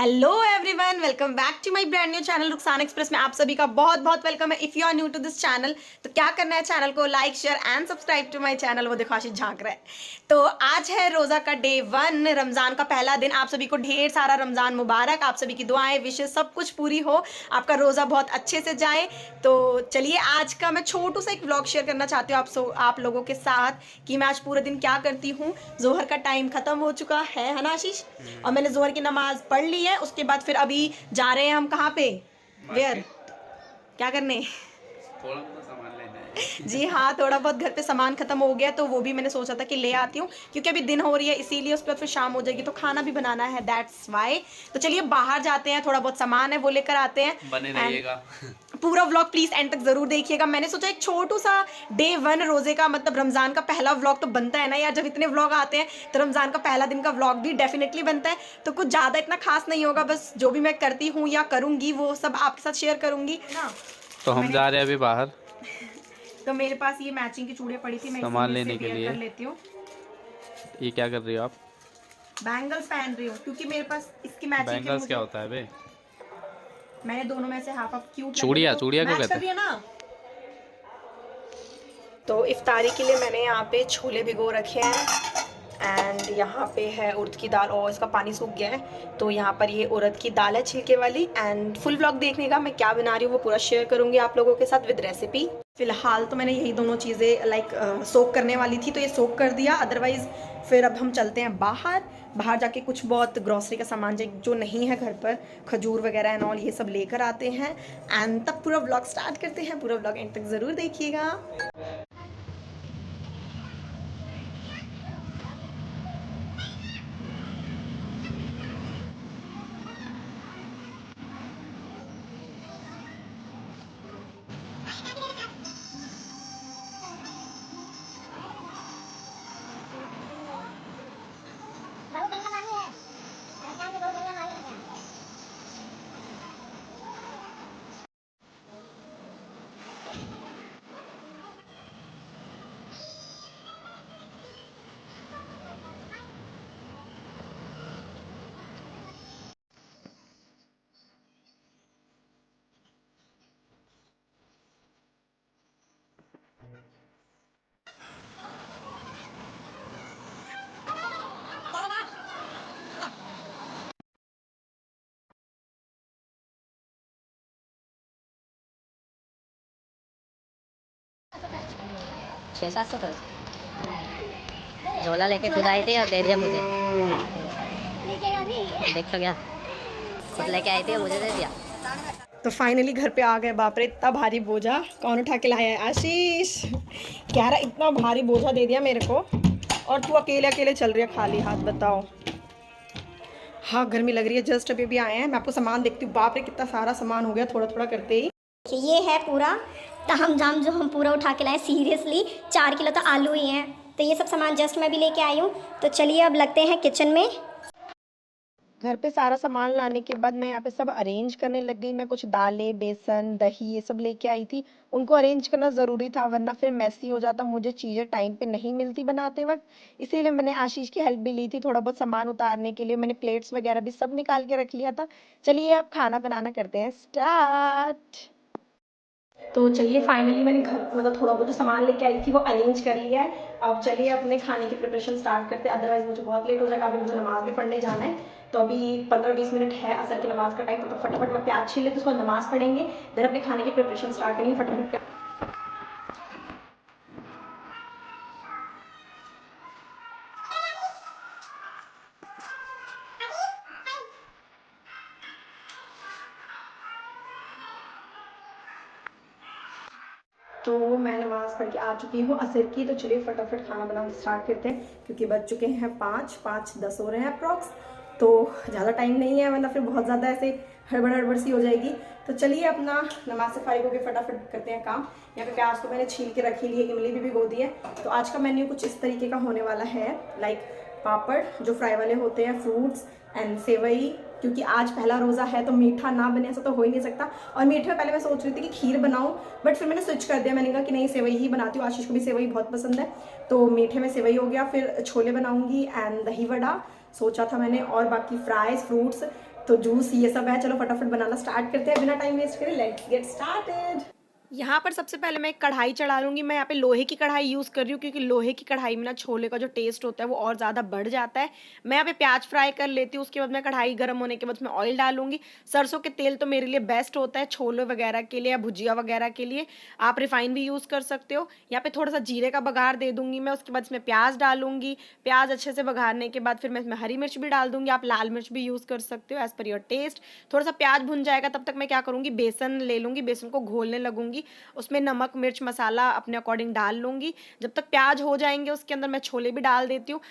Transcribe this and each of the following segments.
Hello everyone, welcome back to my brand new channel Rukhsana express में आप सभी का बहुत बहुत वेलकम है। If you are new to this channel तो क्या करना है, चैनल को like share and subscribe to my channel. वो देखो आशीष झांक रहा है। तो आज है रोज़ा का डे 1, रमज़ान का पहला दिन। आप सभी को ढेर सारा रमज़ान मुबारक। आप सभी की दुआएं विशेष सब कुछ पूरी हो, आपका रोज़ा बहुत अच्छे से जाए। तो चलिए आज का मैं छोटू सा एक व्लॉग शेयर करना चाहती हूँ आप लोगों के साथ कि मैं आज पूरे दिन क्या करती हूँ। जोहर का टाइम ख़त्म हो चुका है ना आशीष, और मैंने जोहर की नमाज़ पढ़ ली है। उसके बाद फिर अभी जा रहे हैं हम कहाँ पे, वेयर, क्या करने? थोड़ा बहुत सामान लेना है। जी हाँ, थोड़ा बहुत घर पे सामान खत्म हो गया तो वो भी मैंने सोचा था कि ले आती हूँ, क्योंकि अभी दिन हो रही है इसीलिए। उसके बाद फिर शाम हो जाएगी तो खाना भी बनाना है, दैट्स वाई। तो चलिए बाहर जाते हैं, थोड़ा बहुत सामान है वो लेकर आते हैं। बने रहिएगा। पूरा व्लॉग प्लीज एंड तक जरूर देखिएगा। मैंने सोचा एक छोटू सा डे 1 रोजे का, मतलब रमजान का पहला व्लॉग तो बनता है ना यार। जब इतने व्लॉग आते हैं तो रमजान का पहला दिन का व्लॉग भी डेफिनेटली बनता है। तो कुछ ज्यादा इतना खास नहीं होगा, बस जो भी मैं करती हूँ या करूंगी वो सब आपके साथ शेयर करूंगी ना। तो हम जा रहे हैं अभी बाहर तो मेरे पास ये मैचिंग की चूड़ियाँ पड़ी थी, मैं सामान इसी में लेने से के वेयर लिए। कर लेती हूँ। ये क्या कर रही हो आप? बैंगल्स पहन रही हूँ क्योंकि मेरे पास इसकी मैचिंग के बैंगल्स क्या मुझे, होता है बे? मैंने दोनों में से हाफ हाफ क्यूट चूड़िया चूड़िया को मैच कहते कर रही हैं। है ना। तो इफ्तारी के लिए मैंने यहाँ पे छोले भिगो रखे हैं एंड यहाँ पे है उड़द की दाल, और इसका पानी सूख गया है। तो यहाँ पर ये उड़द की दाल है छिलके वाली। एंड फुल व्लॉग देखने का, मैं क्या बना रही हूँ वो पूरा शेयर करूँगी आप लोगों के साथ विद रेसिपी। फिलहाल तो मैंने यही दोनों चीज़ें सोक करने वाली थी तो ये सोक कर दिया। अदरवाइज़ फिर अब हम चलते हैं बाहर। बाहर जाके कुछ बहुत ग्रॉसरी का सामान जो नहीं है घर पर, खजूर वगैरह एंड ऑल, ये सब लेकर आते हैं एंड तब पूरा व्लॉग स्टार्ट करते हैं। पूरा व्लॉग एंड तक ज़रूर देखिएगा। छः सात सौ तो झोला लेके खुद आई थी और दे दिया मुझे। देख लो क्या, खुद लेके आई थी और मुझे दे दिया। तो फाइनली घर पे आ गए। बाप रे, इतना भारी बोझा कौन उठा के लाया है? आशीष कह रहा इतना भारी बोझा दे दिया मेरे को, और तू अकेले अकेले चल रही है खाली हाथ, बताओ। हाँ गर्मी लग रही है। जस्ट अभी भी आए हैं, मैं आपको सामान देखती हूँ। बाप रे कितना सारा सामान हो गया थोड़ा थोड़ा करते ही। ये है पूरा ताम झाम जो हम पूरा उठा के लाए। सीरियसली 4 किलो तो आलू ही हैं। तो ये सब सामान जस्ट मैं भी लेके आई हूँ। तो चलिए अब लगते हैं किचन में। घर पे सारा सामान लाने के बाद मैं यहाँ पे सब अरेंज करने लग गई। मैं कुछ दालें, बेसन, दही ये सब लेके आई थी। उनको अरेंज करना ज़रूरी था वरना फिर मैसी हो जाता, मुझे चीज़ें टाइम पे नहीं मिलती बनाते वक्त। इसीलिए मैंने आशीष की हेल्प भी ली थी थोड़ा बहुत सामान उतारने के लिए। मैंने प्लेट्स वगैरह भी सब निकाल के रख लिया था। चलिए अब खाना बनाना करते हैं स्टार्ट। तो चलिए फाइनली मैंने घर मतलब थोड़ा बहुत जो सामान लेके आई थी वो अरेंज कर लिया है। अब चलिए अपने खाने की प्रिपरेशन स्टार्ट करते हैं, अदरवाइज मुझे बहुत लेट हो जाएगा। अभी मुझे नमाज भी पढ़ने जाना है। तो अभी 15-20 मिनट है असर की नमाज का टाइम। तो फटाफट मैं प्याज छील लेती हूँ, उसको नमाज पढ़ेंगे, देन अपने खाने की प्रिपरेशन स्टार्ट करेंगे फटाफट। तो मैं नमाज़ पढ़ के आ चुकी हूँ असर की। तो चलिए फटाफट खाना बनाना स्टार्ट करते हैं, क्योंकि बज चुके हैं 5:10 हो रहे हैं अप्रॉक्स। तो ज़्यादा टाइम नहीं है वरना फिर बहुत ज़्यादा ऐसे हड़बड़ हड़बड़ सी हो जाएगी। तो चलिए अपना नमाज से फारिग होकर फटाफट करते हैं काम। यहाँ पे प्याज तो मैंने छील के रखी ली है, इमली भी भिगो दी है। तो आज का मेन्यू कुछ इस तरीके का होने वाला है, लाइक पापड़ जो फ्राई वाले होते हैं, फ्रूट्स एंड सेवई, क्योंकि आज पहला रोज़ा है तो मीठा ना बने ऐसा तो हो ही नहीं सकता। और मीठे में पहले मैं सोच रही थी कि खीर बनाऊं, बट फिर मैंने स्विच कर दिया। मैंने कहा कि नहीं सेवई ही बनाती हूँ, आशीष को भी सेवई बहुत पसंद है। तो मीठे में सेवई हो गया, फिर छोले बनाऊंगी एंड दही वड़ा सोचा था मैंने, और बाकी फ्राइज, फ्रूट्स तो जूस ये सब है। चलो फटाफट बनाना स्टार्ट करते हैं बिना टाइम वेस्ट करे। Let's get started. यहाँ पर सबसे पहले मैं एक कढ़ाई चढ़ा लूँगी। मैं यहाँ पे लोहे की कढ़ाई यूज़ कर रही हूँ क्योंकि लोहे की कढ़ाई में ना छोले का जो टेस्ट होता है वो और ज़्यादा बढ़ जाता है। मैं यहाँ पे प्याज फ्राई कर लेती हूँ। उसके बाद मैं कढ़ाई गर्म होने के बाद उसमें ऑयल डालूंगी। सरसों के तेल तो मेरे लिए बेस्ट होता है छोले वगैरह के लिए या भुजिया वगैरह के लिए। आप रिफाइन भी यूज़ कर सकते हो। यहाँ पे थोड़ा सा जीरे का बघार दे दूँगी मैं। उसके बाद इसमें प्याज डालूंगी। प्याज अच्छे से बघारने के बाद फिर मैं इसमें हरी मिर्च भी डाल दूँगी। आप लाल मिर्च भी यूज़ कर सकते हो एज़ पर योर टेस्ट। थोड़ा सा प्याज भुन जाएगा तब तक मैं क्या करूँगी, बेसन ले लूँगी, बेसन को घोलने लगूँगी। उसमें नमक मिर्च मसाला अपने अकॉर्डिंग डाल लूँगी। जब तक प्याज हो जाएंगे उसके अंदर मैं छोले भी डाल देती हूँ।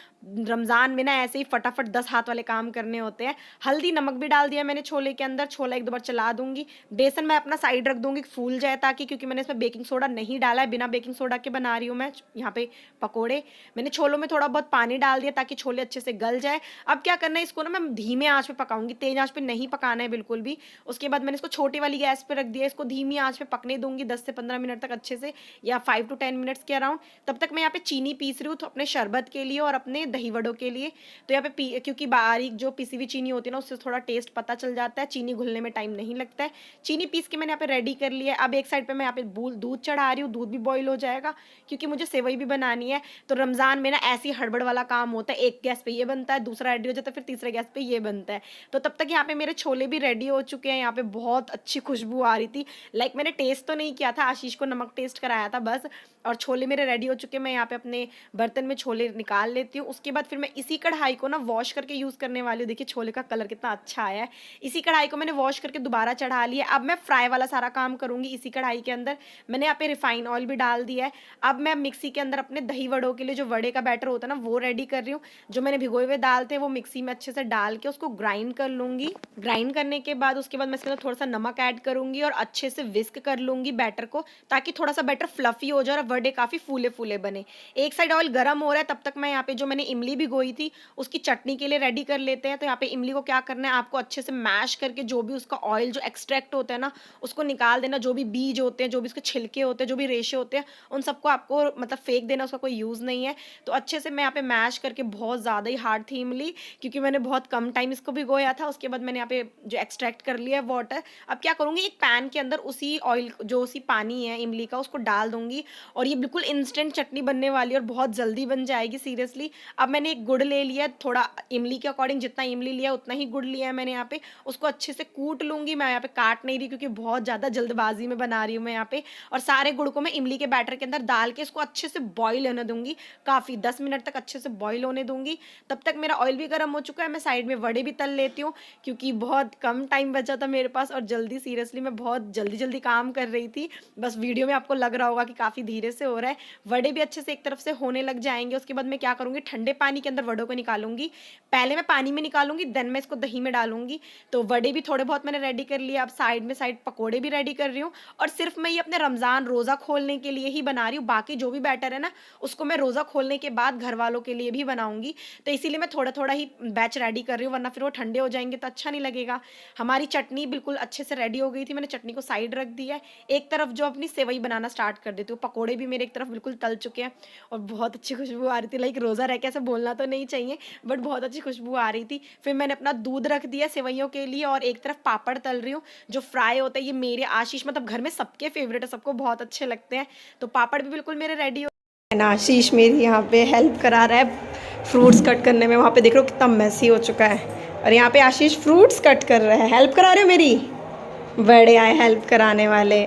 रमज़ान में ना ऐसे ही फटाफट 10 हाथ वाले काम करने होते हैं। हल्दी नमक भी डाल दिया मैंने छोले के अंदर। छोला एक दो बार चला दूंगी। बेसन मैं अपना साइड रख दूंगी फूल जाए ताकि, क्योंकि मैंने इसमें बेकिंग सोडा नहीं डाला है, बिना बेकिंग सोडा के बना रही हूँ मैं यहाँ पे पकोड़े। मैंने छोलों में थोड़ा बहुत पानी डाल दिया ताकि छोले अच्छे से गल जाए। अब क्या करना है, इसको ना मैं धीमे आंच पे पकाऊंगी, तेज आंच पे नहीं पकाना है बिल्कुल भी। उसके बाद मैंने इसको छोटी वाली गैस पे रख दिया। इसको धीमी आंच पे पकने दूंगी 10 से 15 मिनट तक अच्छे से, या 5 to 10 मिनट्स के अराउंड। तब तक मैं यहाँ पे चीनी पीस रही हूँ तो अपने शरबत के लिए और अपने दही वड़ों के लिए। तो यहाँ पे क्योंकि बारीक जो पिसी हुई चीनी होती है ना उससे थोड़ा टेस्ट पता चल जाता है। चीनी घुलने में टाइम नहीं लगता है। चीनी पीस के मैंने यहाँ पे रेडी कर लिया है। अब एक साइड पे मैं यहाँ पे दूध चढ़ा रही हूँ। दूध भी बॉईल हो जाएगा क्योंकि मुझे सेवई भी बनानी है। तो रमज़ान में ना ऐसी हड़बड़ वाला काम होता है, एक गैस पे ये बनता है, दूसरा रेडी हो जाता है, फिर तीसरे गैस पे ये बनता है। तो तब तक यहाँ पे मेरे छोले भी रेडी हो चुके हैं। यहाँ पे बहुत अच्छी खुशबू आ रही थी। लाइक मैंने टेस्ट तो नहीं किया था, आशीष को नमक टेस्ट कराया था बस। और छोले मेरे रेडी हो चुके हैं। मैं यहाँ पे अपने बर्तन में छोले निकाल लेती हूँ। उसके बाद फिर मैं इसी कढ़ाई को ना वॉश करके यूज़ करने वाली हूँ। देखिए छोले का कलर कितना अच्छा आया है। इसी कढ़ाई को मैंने वॉश करके दोबारा चढ़ा लिया। अब मैं फ्राई वाला सारा काम करूँगी इसी कढ़ाई के अंदर। मैंने यहाँ पे रिफाइन ऑयल भी डाल दिया है। अब मैं मिक्सी के अंदर अपने दही वड़ों के लिए जो वड़े का बैटर होता है ना वो रेडी कर रही हूँ। जो मैंने भिगोए हुए दाल थे वो मिक्सी में अच्छे से डाल के उसको ग्राइंड कर लूँगी। ग्राइंड करने के बाद उसके बाद मैं इसके अंदर थोड़ा सा नमक ऐड करूँगी और अच्छे से विस्क कर लूँगी बैटर को, ताकि थोड़ा सा बैटर फ्लफी हो जाए और वड़े काफ़ी फूले फूले बने। एक साइड ऑयल गर्म हो रहा है, तब तक मैं यहाँ पे जो मैंने इमली भिगोई थी उसकी चटनी के लिए रेडी कर लेते हैं। तो यहाँ पे इमली को क्या करना है, आपको अच्छे से मैश करके जो भी उसका ऑयल जो एक्सट्रैक्ट होता है ना उसको निकाल देना। जो भी बीज होते हैं, जो भी उसके छिलके होते हैं, जो भी रेशे होते हैं, उन सबको आपको मतलब फेंक देना, उसका कोई यूज़ नहीं है। तो अच्छे से मैं यहाँ पे मैश करके, बहुत ज़्यादा ही हार्ड थी इमली क्योंकि मैंने बहुत कम टाइम इसको भिगोया था। उसके बाद मैंने यहाँ पे जो एक्सट्रैक्ट कर लिया है वाटर, अब क्या करूँगी, एक पैन के अंदर उसी ऑयल जो उसी पानी है इमली का उसको डाल दूंगी और ये बिल्कुल इंस्टेंट चटनी बनने वाली है और बहुत जल्दी बन जाएगी सीरियसली। अब मैंने एक गुड़ ले लिया, थोड़ा इमली के अकॉर्डिंग जितना इमली लिया उतना ही गुड़ लिया है मैंने यहाँ पे। उसको अच्छे से कूट लूँगी। मैं यहाँ पे काट नहीं रही क्योंकि बहुत ज़्यादा जल्दबाजी में बना रही हूँ मैं यहाँ पे। और सारे गुड़ को मैं इमली के बैटर के अंदर डाल के इसको अच्छे से बॉईल होने दूंगी, काफ़ी 10 मिनट तक अच्छे से बॉईल होने दूंगी। तब तक मेरा ऑयल भी गर्म हो चुका है। मैं साइड में वड़े भी तल लेती हूँ क्योंकि बहुत कम टाइम बचा था मेरे पास और जल्दी, सीरियसली मैं बहुत जल्दी जल्दी काम कर रही थी। बस वीडियो में आपको लग रहा होगा कि काफ़ी धीरे से हो रहा है। वड़े भी अच्छे से एक तरफ से होने लग जाएंगे। उसके बाद मैं क्या करूँगी, ठंडे पानी के अंदर वड़ों को निकालूंगी। पहले मैं पानी में निकालूंगी, देन मैं इसको दही में डालूंगी। तो वड़े भी थोड़े बहुत मैंने रेडी कर लिया। अब साइड पकोड़े भी रेडी कर रही हूँ। और सिर्फ मैं ये अपने रमज़ान रोज़ा खोलने के लिए ही बना रही हूँ। बाकी जो भी बैटर है ना उसको मैं रोज़ा खोलने के बाद घर वालों के लिए भी बनाऊंगी। तो इसीलिए मैं थोड़ा थोड़ा ही बैच रेडी कर रही हूँ, वरना फिर वो ठंडे हो जाएंगे तो अच्छा नहीं लगेगा। हमारी चटनी बिल्कुल अच्छे से रेडी हो गई थी। मैंने चटनी को साइड रख दिया है। एक तरफ जो अपनी सेवई बनाना स्टार्ट कर देती हूँ। पकोड़े भी मेरे एक तरफ बिल्कुल तल चुके हैं और बहुत अच्छी खुशबू आ रही थी। लाइक रोज़ा रह के ऐसे बोलना तो नहीं चाहिए बट बहुत अच्छी खुशबू आ रही थी। फिर मैंने अपना दूध रख दिया सेवइयों के लिए और एक तरफ पापड़ तल रही हूँ जो फ्राई होता है। ये मेरे आशीष मतलब घर में सबके फेवरेट है, सबको बहुत अच्छे लगते हैं। तो पापड़ भी बिल्कुल मेरे रेडी हो। आशीष मेरी यहाँ पे हेल्प करा रहा है फ्रूट्स कट करने में। वहाँ पे देख रहे हो कितना मैसी हो चुका है और यहाँ पे आशीष फ्रूट्स कट कर रहा है। हेल्प करा रहे हो मेरी? बड़े आए हेल्प कराने वाले।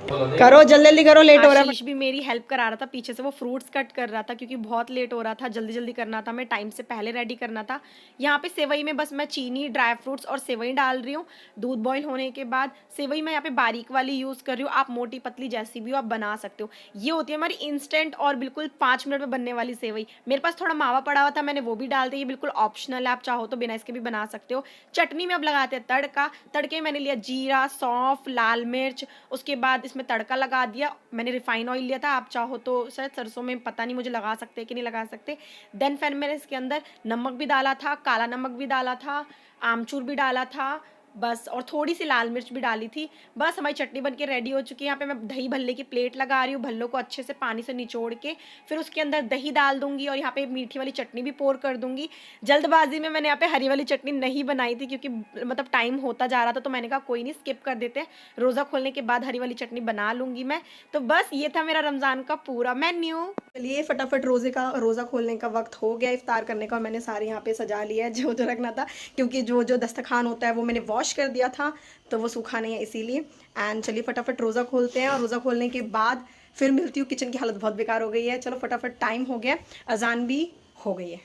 करो जल्दी जल्दी करो, लेट हो रहा है। आशीष भी मेरी हेल्प करा रहा था पीछे से, वो फ्रूट्स कट कर रहा था क्योंकि बहुत लेट हो रहा था। जल्दी जल्दी करना था, मैं टाइम से पहले रेडी करना था। यहाँ पे सेवई में बस मैं चीनी, ड्राई फ्रूट्स और सेवई डाल रही हूँ। दूध बॉईल होने के बाद सेवई मैं यहाँ पे बारीक वाली यूज़ कर रही हूँ। आप मोटी पतली जैसी भी हो आप बना सकते हो। ये होती है हमारी इंस्टेंट और बिल्कुल 5 मिनट में बनने वाली सेवई। मेरे पास थोड़ा मावा पड़ा हुआ था, मैंने वो भी डाल दिया। ये बिल्कुल ऑप्शनल है, आप चाहो तो बिना इसके भी बना सकते हो। चटनी में अब लगाते हैं तड़का। तड़के मैंने लिया जीरा, सौंफ, लाल मिर्च। उसके बाद इसमें तड़का लगा दिया। मैंने रिफाइन ऑयल लिया था, आप चाहो तो शायद सरसों में, पता नहीं मुझे लगा सकते कि नहीं लगा सकते। देन फिर मैंने इसके अंदर नमक भी डाला था, काला नमक भी डाला था, आमचूर भी डाला था, बस, और थोड़ी सी लाल मिर्च भी डाली थी। बस हमारी चटनी बन के रेडी हो चुकी है। यहाँ पे मैं दही भल्ले की प्लेट लगा रही हूँ। भल्लों को अच्छे से पानी से निचोड़ के फिर उसके अंदर दही डाल दूंगी और यहाँ पे मीठी वाली चटनी भी पोर कर दूंगी। जल्दबाजी में मैंने यहाँ पे हरी वाली चटनी नहीं बनाई थी क्योंकि मतलब टाइम होता जा रहा था, तो मैंने कहा कोई नहीं, स्किप कर देते हैं, रोज़ा खोलने के बाद हरी वाली चटनी बना लूँगी मैं। तो बस ये था मेरा रमज़ान का पूरा मेन्यू। चलिए फटाफट रोज़ा खोलने का वक्त हो गया, इफ्तार करने का। मैंने सारे यहाँ पे सजा लिया है जो रखना था, क्योंकि जो दस्तरखान होता है वो मैंने वॉश कर दिया था, तो वो सूखा नहीं है इसीलिए। एंड चलिए फटाफट रोज़ा खोलते हैं, और रोज़ा खोलने के बाद फिर मिलती हूँ। किचन की हालत बहुत बेकार हो गई है। चलो फटाफट, टाइम हो गया, अजान भी हो गई है।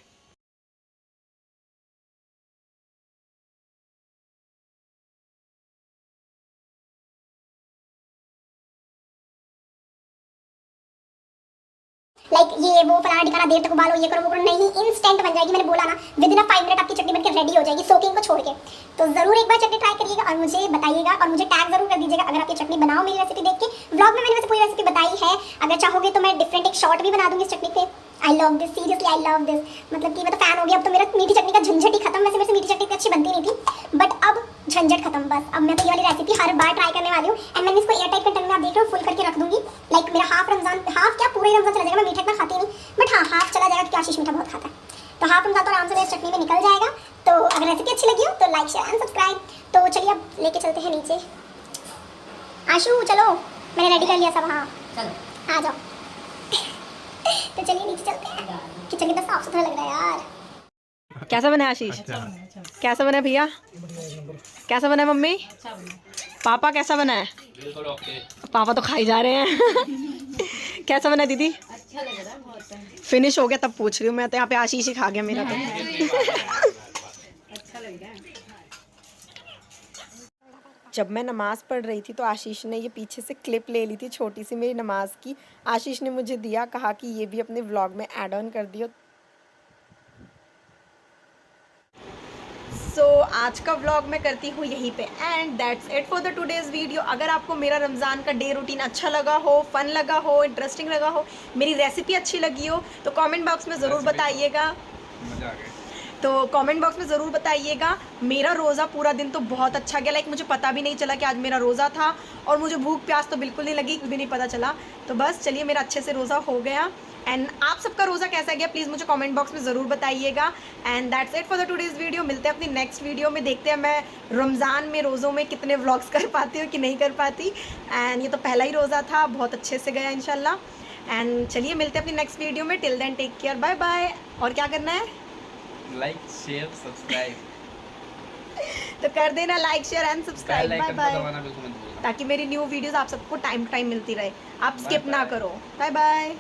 लाइक ये वो फलाना ठिकाना देर तक उबालो, ये करो वो करो, नहीं, इंस्टेंट बन जाएगी। मैंने बोला ना, विद इन 5 मिनट आपकी चटनी बनकर रेडी हो जाएगी, सोकिंग को छोड़ के। तो जरूर एक बार चटनी ट्राई करिएगा और मुझे बताइएगा, और मुझे टैग जरूर कर दीजिएगा अगर आप ये चटनी बनाओ मेरी रेसिपी देख के। व्लॉग में मैंने वैसे पूरी रेसिपी बताई है, अगर चाहोगे तो मैं डिफरेंट एक शॉर्ट भी बना दूंगी इस चटनी पे। I love this, seriously I love this, मतलब कि मैं तो फैन हो गया। अब तो मेरा मीठी चटनी का झंझट ही खत्म। वैसे मेरे से मीठी चटनी इतनी अच्छी बनती नहीं थी, बट अब झंझट खत्म। बस अब मैं तो ये वाली रेसिपी हर बार ट्राई करने वाली हूँ। एंड मैंने इसको एयर टाइट कंटेनर में, आप देख रहे हो, फुल करके रख दूंगी। लाइक मेरा हाफ रमजान, हाफ क्या पूरा ही रमजान चला जाएगा। मैं मीठा इतना खाती नहीं, बट हाँ हाफ चला जाएगा क्योंकि आशीष मीठा बहुत खाता है। तो हाफ रमजान तो आराम से मेरी चटनी में निकल जाएगा। तो अगर रेसिपी अच्छी लगी हो तो लाइक शेयर एंड सब्सक्राइब। तो चलिए अब लेके चलते हैं नीचे। आशू चलो, मैंने रेडी कर लिया सब। हाँ चलो आ जाओ। तो चलिए नीचे चलते हैं। किचन कितना साफ सुथरा लग रहा है यार। कैसा बना आशीष? कैसा बना भैया? कैसा बना मम्मी? पापा कैसा बना है? बिल्कुल ओके। पापा तो खाई जा रहे हैं। कैसा बना दीदी? अच्छा लग रहा है बहुत। फिनिश हो गया तब पूछ रही हूँ मैं, तो यहाँ पे आशीष ही खा गया मेरा तो। अच्छा लग रहा है। जब मैं नमाज़ पढ़ रही थी तो आशीष ने ये पीछे से क्लिप ले ली थी छोटी सी मेरी नमाज की। आशीष ने मुझे दिया, कहा कि ये भी अपने व्लॉग में ऐड ऑन कर दियो। सो आज का व्लॉग मैं करती हूँ यहीं पे and that's it for the today's video. अगर आपको मेरा रमज़ान का डे रूटीन अच्छा लगा हो, फन लगा हो, इंटरेस्टिंग लगा हो, मेरी रेसिपी अच्छी लगी हो, तो कमेंट बॉक्स में ज़रूर बताइएगा। मजा आ गया। तो कमेंट बॉक्स में ज़रूर बताइएगा। मेरा रोज़ा पूरा दिन तो बहुत अच्छा गया। लाइक मुझे पता भी नहीं चला कि आज मेरा रोज़ा था, और मुझे भूख प्यास तो बिल्कुल नहीं लगी, कुछ भी नहीं पता चला। तो बस चलिए, मेरा अच्छे से रोज़ा हो गया। एंड आप सबका रोज़ा कैसा गया प्लीज़ मुझे कमेंट बॉक्स में ज़रूर बताइएगा। And that's it for the today's video. मिलते हैं अपनी नेक्स्ट वीडियो में। देखते हैं मैं रमज़ान में रोज़ों में कितने व्लॉग्स कर पाती हूँ कि नहीं कर पाती। एंड ये तो पहला ही रोज़ा था, बहुत अच्छे से गया इंशाल्लाह। एंड चलिए मिलते हैं अपनी नेक्स्ट वीडियो में। Till then take care, bye bye. और क्या करना है? Like share subscribe. तो कर देना like share and subscribe. Bye bye, बिल्कुल मत भूलना। ताकि मेरी न्यू वीडियोस आप सबको टाइम टू टाइम मिलती रहे, आप स्किप ना करो। Bye bye.